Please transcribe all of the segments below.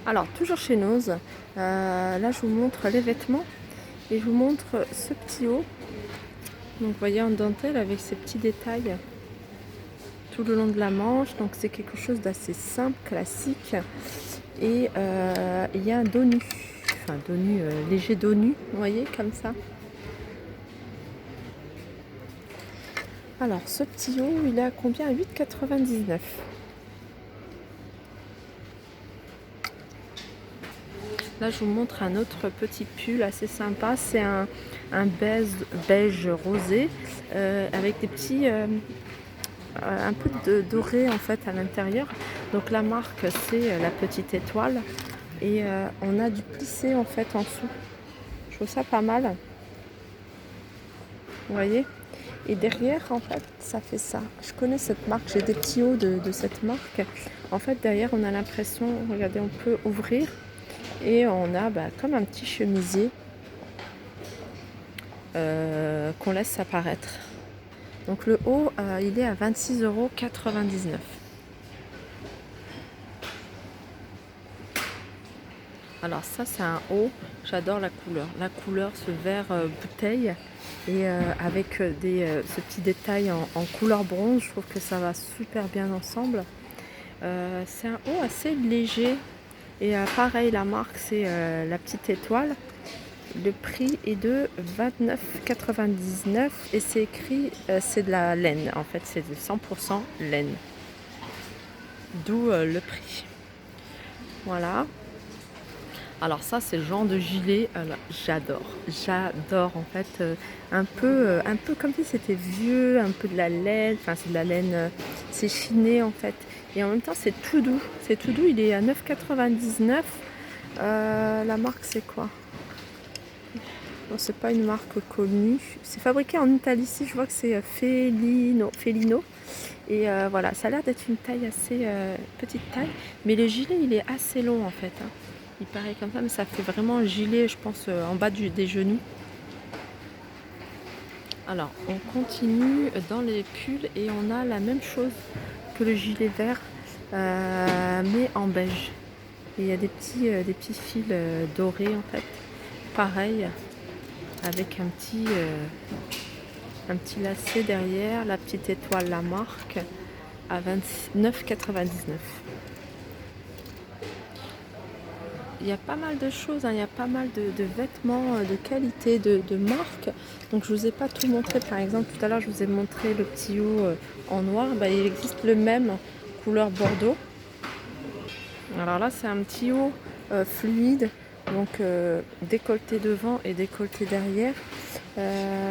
Alors, toujours chez Nose, là je vous montre les vêtements et je vous montre ce petit haut. Donc, vous voyez en dentelle avec ces petits détails tout le long de la manche. Donc, c'est quelque chose d'assez simple, classique. Et il y a un dos nu, enfin dos nu, léger dos nu, vous voyez, comme ça. Alors, ce petit haut, il est à combien? À 8,99 €. Là, je vous montre un autre petit pull assez sympa. C'est un beige rosé avec des petits, un peu de doré en fait à l'intérieur. Donc la marque, c'est la petite étoile. Et on a du plissé en fait en dessous. Je trouve ça pas mal. Vous voyez? Et derrière, en fait, ça fait ça. Je connais cette marque, j'ai des petits hauts de cette marque. En fait, derrière, on a l'impression, regardez, on peut ouvrir et on a comme un petit chemisier qu'on laisse apparaître. Donc le haut, il est à 26,99 €. Alors ça, c'est un haut, j'adore la couleur. La couleur, ce vert bouteille et avec ce petit détail en couleur bronze, je trouve que ça va super bien ensemble. C'est un haut assez léger et pareil, la marque, c'est la petite étoile. Le prix est de 29,99 € et c'est écrit, c'est de la laine, en fait, c'est de 100% laine. D'où le prix. Voilà. Alors ça, c'est le genre de gilet, j'adore en fait, un peu comme si c'était vieux, un peu de la laine, enfin c'est de la laine, c'est chiné en fait. Et en même temps, c'est tout doux, il est à 9,99 €. La marque, c'est quoi? Bon, c'est pas une marque connue. C'est fabriqué en Italie, ici, je vois que c'est Felino. Et voilà, ça a l'air d'être une taille assez petite taille, mais le gilet, il est assez long en fait, hein. Il paraît comme ça, mais ça fait vraiment un gilet, je pense, en bas des genoux. Alors, on continue dans les pulls et on a la même chose que le gilet vert, mais en beige. Et il y a des petits fils dorés en fait. Pareil, avec un petit lacet derrière, la petite étoile, la marque, à 29,99 €. Il y a pas mal de choses, hein. Il y a pas mal de vêtements de qualité, de marque. Donc je vous ai pas tout montré. Par exemple, tout à l'heure, je vous ai montré le petit haut en noir. Il existe le même couleur bordeaux. Alors là, c'est un petit haut fluide, donc décolleté devant et décolleté derrière.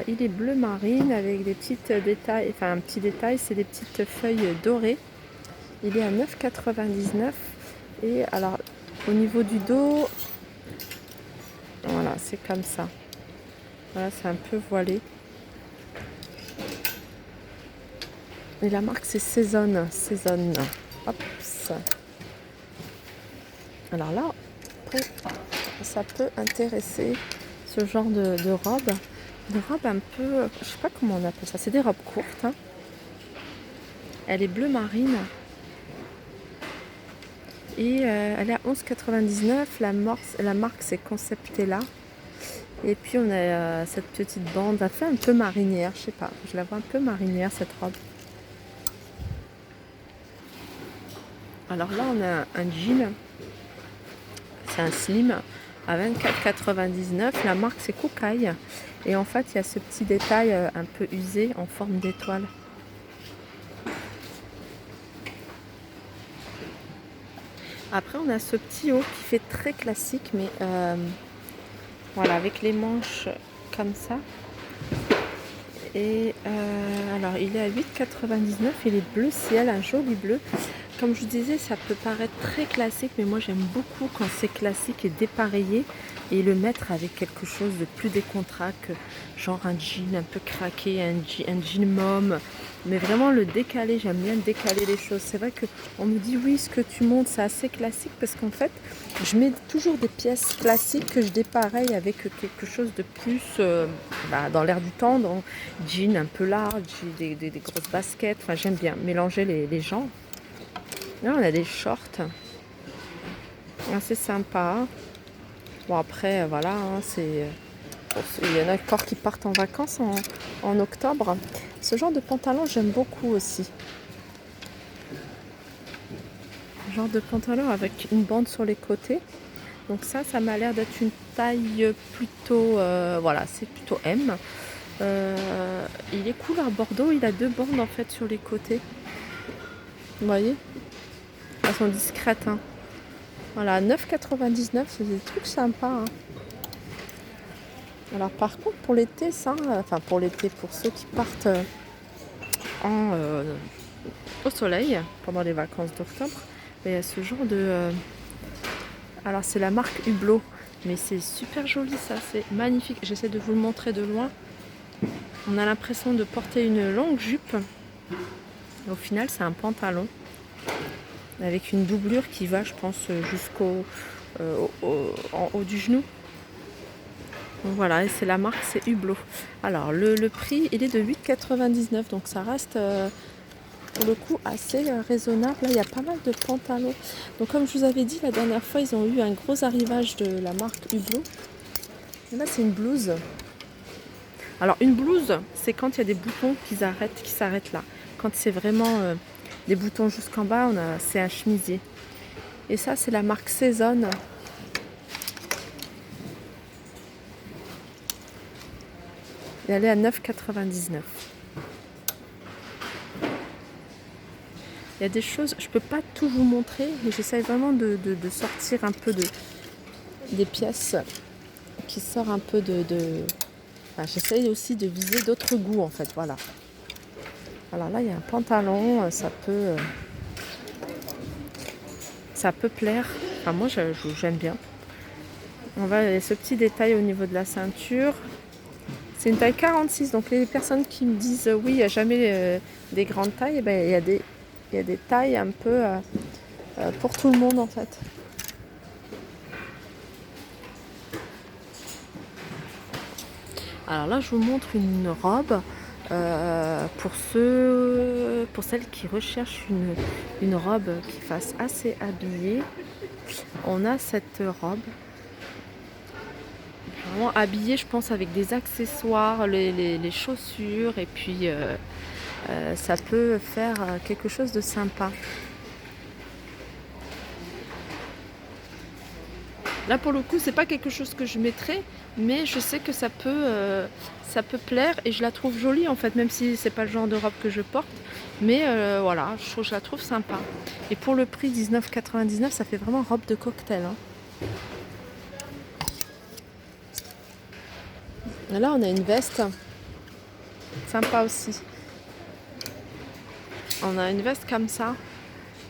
Il est bleu marine avec des petites détails, enfin un petit détail, c'est des petites feuilles dorées. Il est à 9,99 €. Et alors, au niveau du dos, voilà, c'est comme ça. Voilà, c'est un peu voilé. Et la marque, c'est Saison. Hop. Alors là, après, ça peut intéresser ce genre de robe. Une robe un peu, je sais pas comment on appelle ça, c'est des robes courtes, hein. Elle est bleu marine. Et elle est à 11,99 €. La marque, c'est Conceptella. Et puis on a cette petite bande, elle fait un peu marinière, je sais pas, je la vois un peu marinière cette robe. Alors là, on a un jean, c'est un slim à 24,99 €. La marque, c'est Kookai. Et en fait, il y a ce petit détail un peu usé en forme d'étoile. Après, on a ce petit haut qui fait très classique, mais voilà, avec les manches comme ça. Et alors, il est à 8,99 €. Il est bleu ciel, un joli bleu. Comme je vous disais, ça peut paraître très classique, mais moi j'aime beaucoup quand c'est classique et dépareillé et le mettre avec quelque chose de plus décontracté, genre un jean un peu craqué, un jean mom, mais vraiment le décaler, j'aime bien décaler les choses. C'est vrai qu'on me dit oui, ce que tu montes c'est assez classique parce qu'en fait, je mets toujours des pièces classiques que je dépareille avec quelque chose de plus dans l'air du temps, donc jean un peu large, des grosses baskets, enfin j'aime bien mélanger les genres. Là, on a des shorts. Assez sympa. Bon après voilà, hein, il y en a encore qui partent en vacances en octobre. Ce genre de pantalon j'aime beaucoup aussi. Genre de pantalon avec une bande sur les côtés. Donc ça m'a l'air d'être une taille plutôt, voilà, c'est plutôt M. Il est couleur bordeaux, il a 2 bandes en fait sur les côtés. Vous voyez? Elles sont discrètes. Hein. Voilà, 9,99, c'est des trucs sympas. Hein. Alors par contre pour l'été, ça, enfin pour l'été, pour ceux qui partent au soleil pendant les vacances d'octobre, il y a ce genre de... alors c'est la marque Hublot, mais c'est super joli ça, c'est magnifique. J'essaie de vous le montrer de loin. On a l'impression de porter une longue jupe. Au final c'est un pantalon avec une doublure qui va, je pense, jusqu'au en haut du genou. Donc voilà, et c'est la marque, c'est Hublot. Alors le prix, il est de 8,99, donc ça reste pour le coup assez raisonnable. Là, il y a pas mal de pantalons. Donc comme je vous avais dit la dernière fois, ils ont eu un gros arrivage de la marque Hublot. Et là, c'est une blouse. Alors une blouse, c'est quand il y a des boutons qui s'arrêtent là. Quand c'est vraiment des boutons jusqu'en bas, c'est un chemisier. Et ça, c'est la marque Saison. Et elle est à 9,99. Il y a des choses, je peux pas tout vous montrer, mais j'essaye vraiment de sortir un peu des pièces qui sortent un peu enfin, j'essaye aussi de viser d'autres goûts en fait, voilà. Alors là, il y a un pantalon, ça peut plaire. Enfin, moi, j'aime bien. On va il y a ce petit détail au niveau de la ceinture. C'est une taille 46, donc les personnes qui me disent oui, il n'y a jamais des grandes tailles, eh ben, il y a des tailles un peu pour tout le monde en fait. Alors là, je vous montre une robe pour celles qui recherchent une robe qui fasse assez habillée. On a cette robe vraiment habillée, je pense, avec des accessoires, les chaussures, et puis ça peut faire quelque chose de sympa. Là pour le coup c'est pas quelque chose que je mettrais, mais je sais que ça peut plaire et je la trouve jolie en fait, même si c'est pas le genre de robe que je porte. Mais voilà, je la trouve sympa. Et pour le prix 19,99, ça fait vraiment robe de cocktail. Hein. Et là on a une veste sympa aussi. On a une veste comme ça.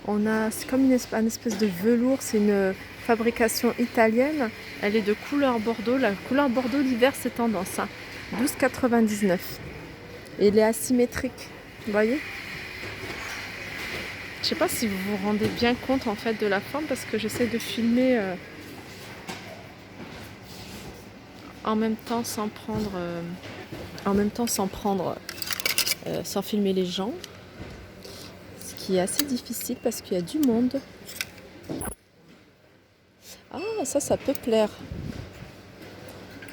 C'est comme un espèce de velours, c'est une fabrication italienne. Elle est de couleur bordeaux. La couleur bordeaux l'hiver c'est tendance. Hein. 12,99. Et elle est asymétrique. Vous voyez? Je sais pas si vous vous rendez bien compte en fait de la forme parce que j'essaie de filmer en même temps sans filmer les gens. Ce qui est assez difficile parce qu'il y a du monde. Ah, ça peut plaire.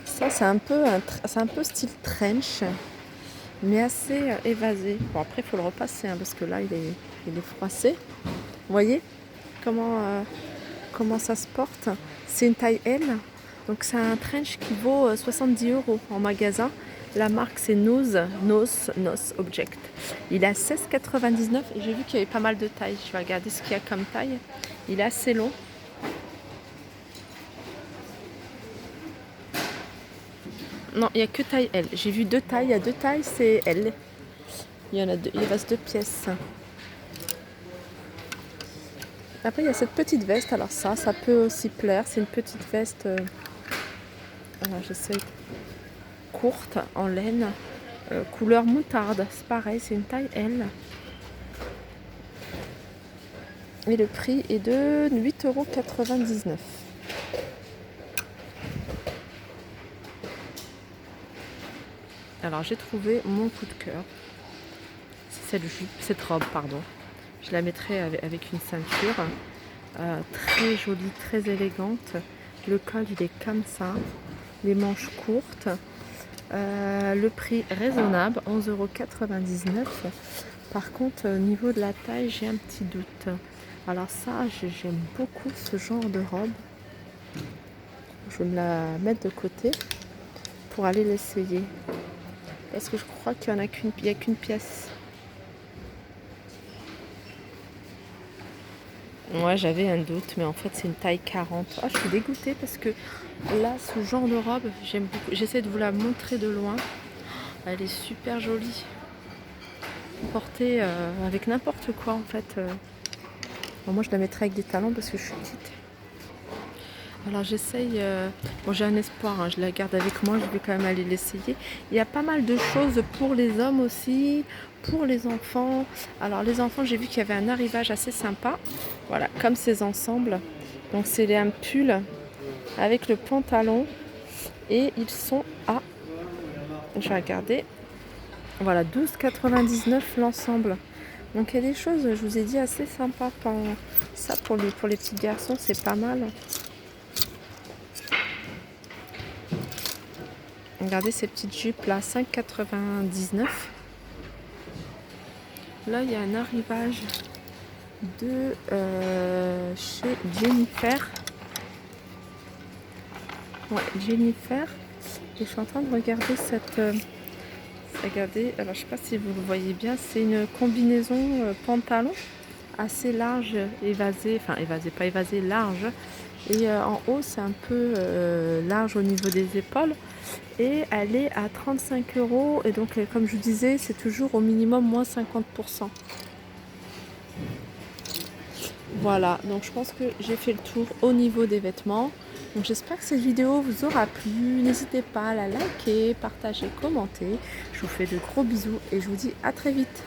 Ça, c'est un peu style trench, mais assez évasé. Bon, après, il faut le repasser hein, parce que là, il est froissé. Vous voyez comment ça se porte? C'est une taille L. Donc, c'est un trench qui vaut 70 € en magasin. La marque, c'est Nos Object. Il est à 16,99 et j'ai vu qu'il y avait pas mal de tailles. Je vais regarder ce qu'il y a comme taille. Il est assez long. Non, il n'y a que taille L. J'ai vu 2 tailles. Il y a 2 tailles, c'est L. Il reste 2 pièces. Après, il y a cette petite veste. Alors ça peut aussi plaire. C'est une petite veste, j'essaie, courte, en laine, couleur moutarde. C'est pareil, c'est une taille L. Et le prix est de 8,99 €. Alors j'ai trouvé mon coup de cœur. C'est cette robe, pardon. Je la mettrai avec une ceinture. très jolie, très élégante. Le col il est comme ça, les manches courtes. Le prix raisonnable, 11,99 €. Par contre, au niveau de la taille, j'ai un petit doute. Alors ça, j'aime beaucoup ce genre de robe. Je vais me la mettre de côté pour aller l'essayer. Parce que je crois qu'il n'y a qu'une pièce. Moi, j'avais un doute, mais en fait, c'est une taille 40. Ah, je suis dégoûtée parce que là, ce genre de robe, j'aime beaucoup. J'essaie de vous la montrer de loin. Elle est super jolie. Portée avec n'importe quoi, en fait. Bon, moi, je la mettrai avec des talons parce que je suis petite. Alors, j'essaye. Bon, j'ai un espoir, hein, je la garde avec moi. Je vais quand même aller l'essayer. Il y a pas mal de choses pour les hommes aussi, pour les enfants. Alors, les enfants, j'ai vu qu'il y avait un arrivage assez sympa. Voilà, comme ces ensembles. Donc, c'est un pull avec le pantalon. Et ils sont à, je vais regarder, voilà, 12,99 € l'ensemble. Donc il y a des choses, je vous ai dit, assez sympas. Ça pour les petits garçons, c'est pas mal. Regardez ces petites jupes là, 5,99 €. Là, il y a un arrivage de chez Jennifer. Ouais, Jennifer. Et je suis en train de regarder cette... regardez, alors je sais pas si vous le voyez bien, c'est une combinaison pantalon assez large, évasé, enfin évasé, pas évasé, large. Et en haut, c'est un peu large au niveau des épaules. Et elle est à 35 €. Et donc, comme je vous disais, c'est toujours au minimum moins 50%. Voilà, donc je pense que j'ai fait le tour au niveau des vêtements. Donc j'espère que cette vidéo vous aura plu. N'hésitez pas à la liker, partager, commenter. Je vous fais de gros bisous et je vous dis à très vite.